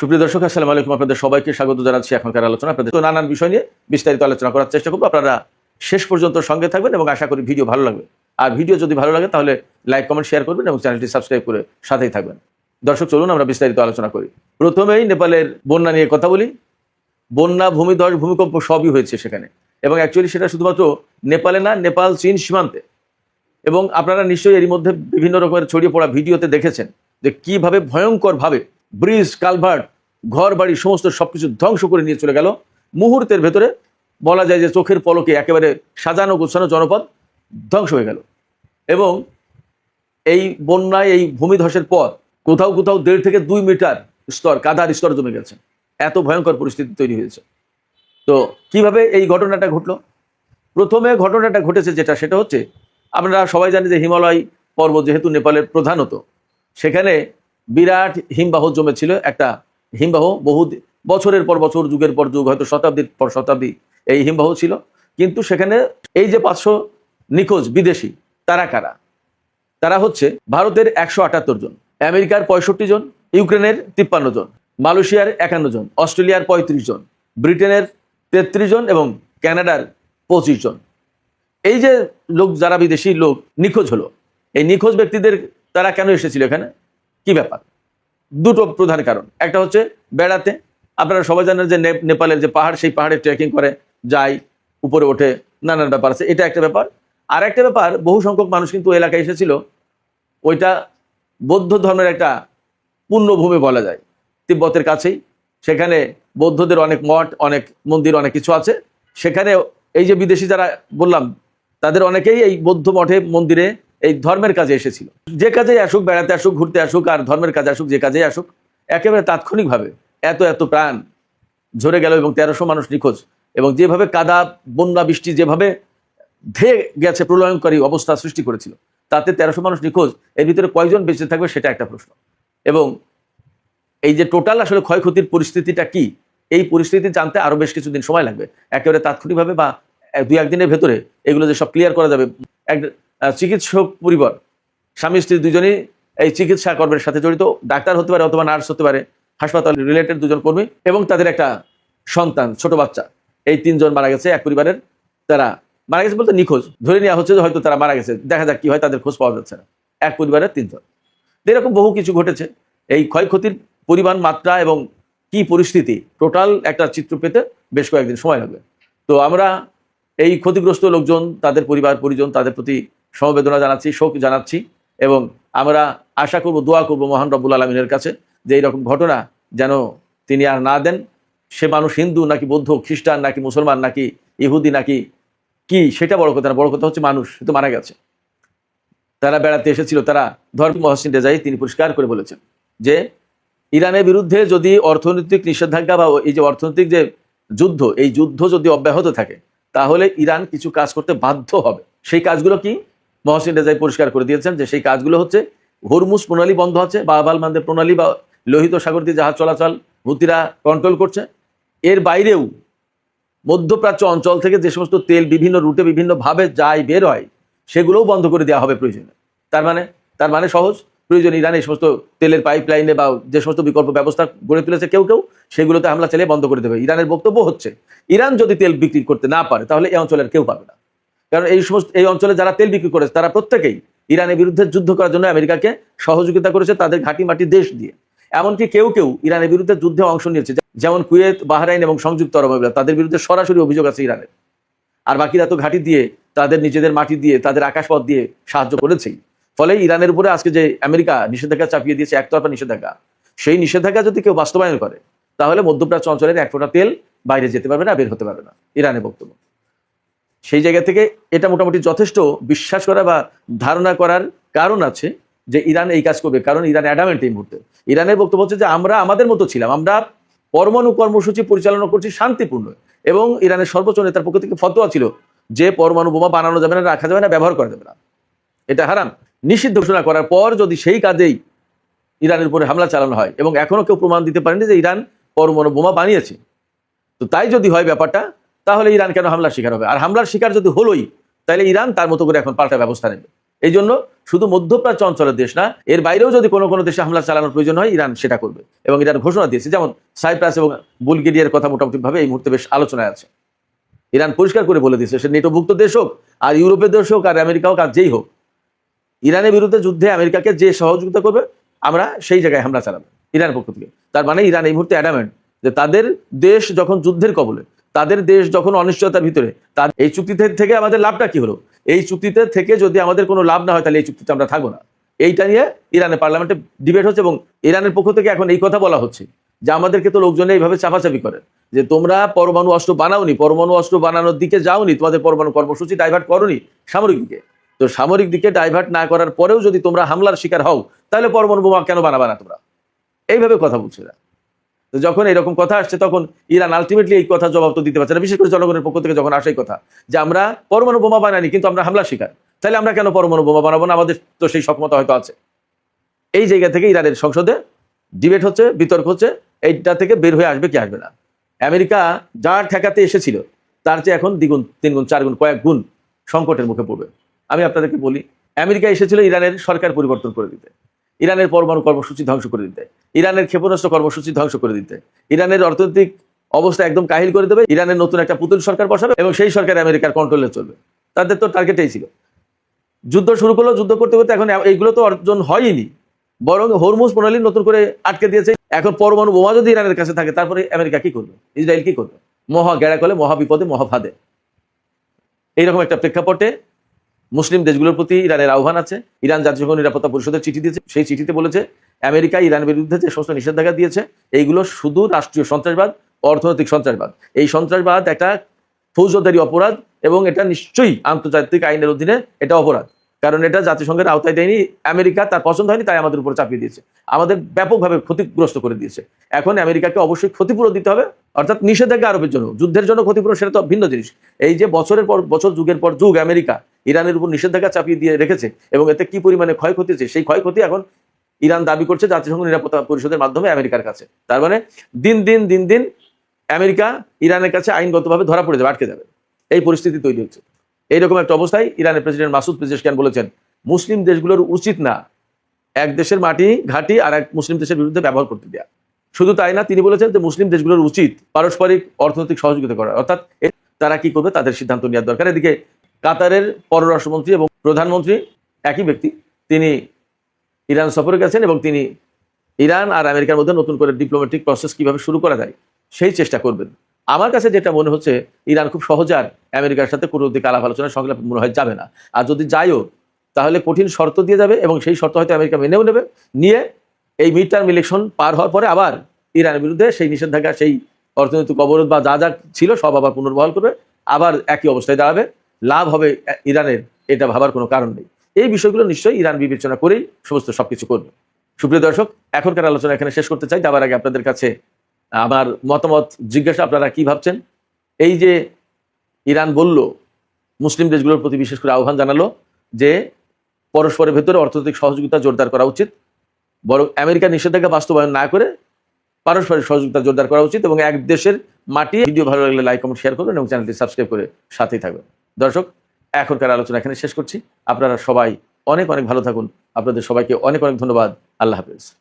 সুপ্রিয় দর্শক, আসসালামু আলাইকুম। আপনাদের সবাইকে স্বাগত জানাচ্ছি এখনকার আলোচনা। আপনাদের নানান বিষয় নিয়ে বিস্তারিত আলোচনা করার চেষ্টা করবো। আপনারা শেষ পর্যন্ত সঙ্গে থাকবেন এবং আশা করি ভিডিও ভালো লাগবে। আর ভিডিও যদি ভালো লাগে তাহলে লাইক, কমেন্ট, শেয়ার করবেন এবং চ্যানেলটি সাবস্ক্রাইব করে সাথেই থাকবেন। দর্শক, চলুন আমরা বিস্তারিত আলোচনা করি। প্রথমেই নেপালের বন্যা নিয়ে কথা বলি। বন্যা, ভূমিধস, ভূমিকম্প সবই হয়েছে সেখানে, এবং অ্যাকচুয়ালি সেটা শুধুমাত্র নেপালে না, নেপাল চীন সীমান্তে। এবং আপনারা নিশ্চয়ই এর মধ্যে বিভিন্ন রকমের ছড়িয়ে পড়া ভিডিওতে দেখেছেন যে কিভাবে ভয়ঙ্করভাবে ব্রিজ, কালভার্ট, ঘর বাড়ি সমস্ত সবকিছু ধ্বংস করে নিয়ে চলে গেল মুহূর্তের ভেতরে। বলা যায় যে চোখের পলকে একেবারে সাজানো গোছানো জনপদ ধ্বংস হয়ে গেল। এবং এই বন্যায়, এই ভূমিধসের পর কোথাও কোথাও 1.5 থেকে 2 মিটার স্তর, কাদার স্তর জমে গেছে। এত ভয়ঙ্কর পরিস্থিতি তৈরি হয়েছে। তো কিভাবে এই ঘটনাটা ঘটলো? প্রথমে ঘটনাটা ঘটেছে সেটা হচ্ছে, আমরা সবাই জানি যে হিমালয় পর্বত যেহেতু নেপালের প্রধানত, সেখানে বিরাট হিমবাহ জমেছিল। একটা হিমবাহ বহু বছরের পর বছর, যুগের পর যুগ, হয়তো শতাব্দীর পর শতাব্দী এই হিমবাহ ছিল। কিন্তু সেখানে এই যে 500 নিখোঁজ বিদেশি, তারা কারা? তারা হচ্ছে ভারতের 178 জন, আমেরিকার 65 জন, ইউক্রেনের 53 জন, মালয়েশিয়ার 51 জন, অস্ট্রেলিয়ার 35 জন, ব্রিটেনের 33 জন এবং কানাডার 25 জন। এই যে লোক, যারা বিদেশি লোক নিখোঁজ হলো, এই নিখোঁজ ব্যক্তিদের তারা কেন এসেছিল এখানে, কি ব্যাপার? দুটো প্রধান কারণ। একটা হচ্ছে বেড়াতে। আপনারা সবাই জানেন যে নেপালের যে পাহাড়, সেই পাহাড়ে ট্রেকিং করে যায়, উপরে ওঠে, নানান ব্যাপার আছে, এটা একটা ব্যাপার। আর একটা ব্যাপার, বহু সংখ্যক মানুষ কিন্তু এলাকায় এসেছিল। ওইটা বৌদ্ধ ধর্মের একটা পুণ্যভূমি বলা যায়, তিব্বতের কাছেই। সেখানে বৌদ্ধদের অনেক মঠ, অনেক মন্দির, অনেক কিছু আছে। সেখানে এই যে বিদেশি যারা বললাম, তাদের অনেকেই এই বৌদ্ধ মঠে, মন্দিরে এই ধর্মের কাজে এসেছিল। যে কাজেই আসুক, বেড়াতে আসুক, ঘুরতে আসুক, আর ধর্মের কাজে আসুক, যে কাজেই আসুক, একেবারে তাৎক্ষণিকভাবে এত প্রাণ ঝরে গেল এবং 1300 মানুষ নিখোঁজ। এবং যেভাবে কাদা, বন্যা, বৃষ্টি যেভাবে ধেয়ে গেছে, প্রলয়ঙ্করী অবস্থা সৃষ্টি করেছিল, তাতে 1300 মানুষ নিখোঁজ। এর ভিতরে কয়জন বেঁচে থাকবে সেটা একটা প্রশ্ন। এবং এই যে টোটাল আসলে ক্ষয়ক্ষতির পরিস্থিতিটা কি, এই পরিস্থিতি জানতে আরো বেশ কিছুদিন সময় লাগবে। একেবারে তাৎক্ষণিকভাবে বা 2-1 দিনের ভেতরে এগুলো যে সব ক্লিয়ার করা যাবে। এক চিকিৎসক পরিবার, স্বামী স্ত্রী দুজনেই এই চিকিৎসা কর্মের সাথে জড়িত, ডাক্তার হতে পারে অথবা নার্স হতে পারে, হাসপাতাল রিলেটেড 2 জন কর্মী, এবং তাদের একটা সন্তান, ছোট বাচ্চা। এই 3 জন মারা গেছে এক পরিবারের। তারা মারা গেছে বলতে নিখোঁজ, ধরে নেওয়া হচ্ছে যে হয়তো তারা মারা গেছে। দেখা যাক কি হয়, তাদের খোঁজ পাওয়া যাচ্ছে না। এক পরিবারের 3 জন। এরকম বহু কিছু ঘটেছে। এই ক্ষয়ক্ষতির পরিমাণ, মাত্রা এবং কি পরিস্থিতি, টোটাল একটা চিত্র পেতে বেশ কয়েকদিন সময় লাগবে। তো আমরা এই ক্ষতিগ্রস্ত লোকজন, তাদের পরিবার পরিজন, তাদের প্রতি সমবেদনা জানাচ্ছি, শোক জানাচ্ছি। এবং আমরা আশা করব, দোয়া করব মহান রব্বুল আলমিনের কাছে যে এইরকম ঘটনা যেন তিনি আর না দেন। সে মানুষ হিন্দু নাকি বৌদ্ধ, খ্রিস্টান নাকি মুসলমান নাকি ইহুদি নাকি কি, সেটা বড় কথা না। বড় কথা হচ্ছে মানুষ তো মারা গেছে। তারা বেড়াতে এসেছিল। তারা ধর্ম মহসিন রেজাই তিনি পরিষ্কার করে বলেছেন যে ইরানের বিরুদ্ধে যদি অর্থনৈতিক নিষেধাজ্ঞা বা এই যে অর্থনৈতিক যে যুদ্ধ, এই যুদ্ধ যদি অব্যাহত থাকে, তাহলে ইরান কিছু কাজ করতে বাধ্য হবে। সেই কাজগুলো কি? মহসিন রেজাই পরিষ্কার করে দিয়েছেন যে সেই কাজগুলো হচ্ছে, হরমুজ প্রণালী বন্ধ আছে, বাব আল মান্দeb প্রণালী বা লোহিত সাগর দিয়ে জাহাজ চলাচল হুতিরা কন্ট্রোল করছে। এর বাইরেও মধ্যপ্রাচ্য অঞ্চল থেকে যে সমস্ত তেল বিভিন্ন রুটে বিভিন্নভাবে যায়, বের হয়, সেগুলোও বন্ধ করে দেওয়া হবে প্রয়োজনে। তার মানে সহজ, প্রয়োজন ইরান এই সমস্ত তেলের পাইপ লাইনে বা যে সমস্ত বিকল্প ব্যবস্থা গড়ে তুলেছে কেউ সেগুলোতে হামলা চালিয়ে বন্ধ করে দেবে। ইরানের বক্তব্য হচ্ছে, ইরান যদি তেল বিক্রি করতে না পারে তাহলে এই অঞ্চলের কেউ পাবে না। কারণ এই অঞ্চলে যারা তেল বিক্রি করেছে তারা প্রত্যেকেই ইরানের বিরুদ্ধে যুদ্ধ করার জন্য আমেরিকাকে সহযোগিতা করেছে, তাদের ঘাঁটি মাটি দেশ দিয়ে। এমনকি কেউ ইরানের বিরুদ্ধে যুদ্ধে অংশ নিয়েছে, যেমন কুয়েত, বাহরাইন এবং সংযুক্ত আরব আমিরাত। তাদের বিরুদ্ধে সরাসরি অভিযোগ আছে ইরানের। আর বাকিরা তো ঘাঁটি দিয়ে, তাদের নিজেদের মাটি দিয়ে, তাদের আকাশপথ দিয়ে সাহায্য করেছেই। ফলে ইরানের উপরে আজকে যে আমেরিকা নিষেধাজ্ঞা চাপিয়ে দিয়েছে, একতরফা নিষেধাজ্ঞা, সেই নিষেধাজ্ঞা যদি কেউ বাস্তবায়ন করে, তাহলে মধ্যপ্রাচ্য অঞ্চলের 1 ফোঁটা তেল বাইরে যেতে পারবে না, বের হতে পারবে না। ইরানের বক্তব্য। সেই জায়গা থেকে এটা মোটামুটি যথেষ্ট বিশ্বাস করা বা ধারণা করার কারণ আছে যে ইরান এই কাজ করবে। কারণ ইরান অ্যাডামেন্ট এই মুহূর্তে। ইরানের বক্তব্য হচ্ছে যে আমরা আমাদের মতো ছিলাম, আমরা পরমাণু কর্মসূচি পরিচালনা করছি শান্তিপূর্ণ। এবং ইরানের সর্বোচ্চ নেতার পক্ষ থেকে ফতোয়া ছিল যে পরমাণু বোমা বানানো যাবে না, রাখা যাবে না, ব্যবহার করা যাবে না, এটা হারাম। নিষিদ্ধ ঘোষণা করার পর যদি সেই কাজেই ইরানের উপরে হামলা চালানো হয়, এবং এখনো কেউ প্রমাণ দিতে পারেনি যে ইরান পরমাণু বোমা বানিয়েছে, তো তাই যদি হয় ব্যাপারটা, তাহলে ইরান কেন হামলার শিকার হবে? আর হামলার শিকার যদি হলোই, তাহলে ইরান তার মতো করে এখন পাল্টা ব্যবস্থা নেবে। এই জন্য শুধু মধ্যপ্রাচ্য অঞ্চলের দেশ না, এর বাইরেও যদি কোনো কোনো দেশে হামলা চালানোর প্রয়োজন হয় ইরান সেটা করবে। এবং ইরান ঘোষণা দিয়েছে, যেমন সাইপ্রাস এবং বুলগেরিয়ার কথা মোটামুটিভাবে এই মুহূর্তে বেশ আলোচনায় আছে। ইরান পরিষ্কার করে বলে দিয়েছে, সে নেটোভুক্ত দেশ হোক আর ইউরোপের দেশ হোক আর আমেরিকা হোক আর যেই হোক, ইরানের বিরুদ্ধে যুদ্ধে আমেরিকাকে যে সহযোগিতা করবে আমরা সেই জায়গায় হামলা চালাবো ইরানের পক্ষ থেকে। তার মানে ইরান এই মুহূর্তে অ্যাডামেন্ট যে তাদের দেশ যখন যুদ্ধের কবলে, তাদের দেশ যখন অনিশ্চয়তার ভিতরে, তার এই চুক্তিতে থেকে আমাদের লাভটা কি হলো, এই চুক্তিতে থেকে যদি আমাদের কোনো লাভ না হয় তাহলে এই চুক্তিতে আমরা থাকবো না। এইটা নিয়ে ইরানের পার্লামেন্টে ডিবেট হচ্ছে এবং ইরানের পক্ষ থেকে এখন এই কথা বলা হচ্ছে যে আমাদেরকে তো লোকজনে এইভাবে চাপাচাপি করে যে তোমরা পরমাণু অস্ত্র বানাওনি, পরমাণু অস্ত্র বানানোর দিকে যাওনি, তোমাদের পরমাণু কর্মসূচি ডাইভার্ট করোনি সামরিক দিকে। তো সামরিক দিকে ডাইভার্ট না করার পরেও যদি তোমরা হামলার শিকার হও তাহলে পরমাণু বোমা কেন বানাবা না তোমরা, এইভাবে কথা বলছে এরা। তো যখন এরকম কথা আসছে তখন ইরান আলটিমেটলি এই কথা জবাব তো দিতে পারছে না, বিশেষ করে জনগণের পক্ষ থেকে যখন আসে এই কথা যে আমরা পরমাণু বোমা বানাইনি কিন্তু আমরা হামলার শিকার, তাহলে আমরা কেন পরমাণু বোমা বানাবো না, আমাদের তো সেই সক্ষমতা হয়তো আছে। এই জায়গা থেকে ইরানের সংসদে ডিবেট হচ্ছে, বিতর্ক হচ্ছে, এইটা থেকে বের হয়ে আসবে কি আসবে না। আমেরিকা যার ঠেকাতে এসেছিল তার চেয়ে এখন দ্বিগুণ, তিনগুণ, চারগুণ, কয়েক গুণ সংকটের মুখে পড়বে। আমি আপনাদেরকে বলি, আমেরিকা এসেছিল ইরানের সরকার পরিবর্তন করে দিতে, ইরানের পরমাণু কর্মসূচি ধ্বংস করে দিতে, ইরানের ক্ষেপণাস্ত্র কর্মসূচি ধ্বংস করে দিতে, ইরানের অর্থনৈতিক অবস্থা একদম কাহিল করে দেবে, ইরানের নতুন একটা পুতুল সরকার বসাবে এবং সেই সরকার আমেরিকার কন্ট্রোলে চলবে। তাদের তো টার্গেটেই ছিল। যুদ্ধ শুরু করলো, যুদ্ধ করতে করতে এখন এইগুলো তো অর্জন হয়নি, বরং হরমুজ প্রণালী নতুন করে আটকে দিয়েছে। এখন পরমাণু বোমা যদি ইরানের কাছে থাকে তারপরে আমেরিকা কি করবে, ইসরায়েল কি করবে, মহা গেড়াকলে, মহা বিপদে, মহাফাদে। এইরকম একটা প্রেক্ষাপটে মুসলিম দেশগুলোর প্রতি ইরানের আহ্বান আছে। ইরান জাতিসংঘ নিরাপত্তা পরিষদের চিঠি দিয়েছে, সেই চিঠিতে বলেছে আমেরিকা ইরানের বিরুদ্ধে যে সমস্ত নিষেধাজ্ঞা দিয়েছে এইগুলো শুধু রাষ্ট্রীয় সন্ত্রাসবাদ, অর্থনৈতিক সন্ত্রাসবাদ। এই সন্ত্রাসবাদ একটা ফৌজদারি অপরাধ এবং এটা নিশ্চয়ই আন্তর্জাতিক আইনের অধীনে এটা অপরাধ, কারণ এটা জাতিসংঘের আওতায় দেয়নি। আমেরিকা তার পছন্দ হয়নি তাই আমাদের উপর চাপিয়ে দিয়েছে, আমাদের ব্যাপকভাবে ক্ষতিগ্রস্ত করে দিয়েছে। এখন আমেরিকাকে অবশ্যই ক্ষতিপূরণ দিতে হবে, অর্থাৎ নিষেধাজ্ঞা আরোপের জন্য, যুদ্ধের জন্য ক্ষতিপূরণ সেটা তো ভিন্ন জিনিস। এই যে বছরের পর বছর, যুগের পর যুগ আমেরিকা ইরানের উপর নিষেধাজ্ঞা চাপিয়ে দিয়ে রেখেছে এবং এতে কি পরিমাণে ক্ষয়ক্ষতি হয়েছে, সেই ক্ষয়ক্ষতি এখন ইরান দাবি করছে জাতিসংঘ নিরাপত্তা পরিষদের মাধ্যমে আমেরিকার কাছে। তার মানে দিন দিন দিন দিন আমেরিকা ইরানের কাছে আইনগতভাবে ধরা পড়ে যাবে, আটকে যাবে। এই পরিস্থিতি তৈরি হচ্ছে। এইরকম একটা অবস্থায় ইরানের প্রেসিডেন্ট মাসুদ পেজেশকিয়ান বলেছেন মুসলিম দেশগুলোর উচিত না এক দেশের মাটি ঘাঁটি আর এক মুসলিম দেশের বিরুদ্ধে ব্যবহার করতে দেয়া। শুধু তাই না, তিনি বলেছেন যে মুসলিম দেশগুলোর উচিত পারস্পরিক অর্থনৈতিক সহযোগিতা করা, অর্থাৎ তারা কি করবে তাদের সিদ্ধান্ত নেওয়ার দরকার। এদিকে কাতারের পররাষ্ট্রমন্ত্রী এবং প্রধানমন্ত্রী একই ব্যক্তি, তিনি ইরান সফরে গেছেন এবং তিনি ইরান আর আমেরিকার মধ্যে নতুন করে ডিপ্লোম্যাটিক প্রসেস কিভাবে শুরু করা যায় সেই চেষ্টা করবেন। আমার কাছে যেটা মনে হচ্ছে ইরান খুব সহজে আর আমেরিকার সাথে কোনো দিকে আলাপ আলোচনা সংলাপ মনে হয় যাবে না, আর যদি যায়ও তাহলে কঠিন শর্ত দিয়ে যাবে এবং সেই শর্ত হয়তো আমেরিকা মেনেও নেবে, নিয়ে এই মিড টার্ম ইলেকশন পার হওয়ার পরে আবার ইরানের বিরুদ্ধে সেই নিষেধাজ্ঞা, সেই অর্থনৈতিক অবরোধ বা যা যা ছিল সব আবার পুনর্বহাল করবে, আবার একই অবস্থায় দাঁড়াবে, লাভ হবে ইরানের, এটা ভাবার কোনো কারণ নেই। এই বিষয়গুলো নিশ্চয়ই ইরান বিবেচনা করেই সমস্ত সবকিছু করবে। সুপ্রিয় দর্শক, এখনকার আলোচনা এখানে শেষ করতে চাই। যাবার আগে আপনাদের কাছে আমার মতামত জিজ্ঞাসা, আপনারা কি ভাবছেন? এই যে ইরান বলল, মুসলিম দেশগুলোর প্রতি বিশেষ করে আহ্বান জানালো যে পরস্পরের ভেতরে অর্থনৈতিক সহযোগিতা জোরদার করা উচিত, বরং আমেরিকার নিষেধাজ্ঞা বাস্তবায়ন না করে পারস্পরিক সহযোগিতা জোরদার করা উচিত এবং এক দেশের মাটি। ভিডিও ভালো লাগলে লাইক, কমেন্ট, শেয়ার করবেন এবং চ্যানেলটি সাবস্ক্রাইব করে সাথেই থাকবেন। দর্শক, এখনকার আলোচনা এখানে শেষ করছি। আপনারা সবাই অনেক অনেক ভালো থাকুন। আপনাদের সবাইকে অনেক অনেক ধন্যবাদ। আল্লাহ হাফেজ।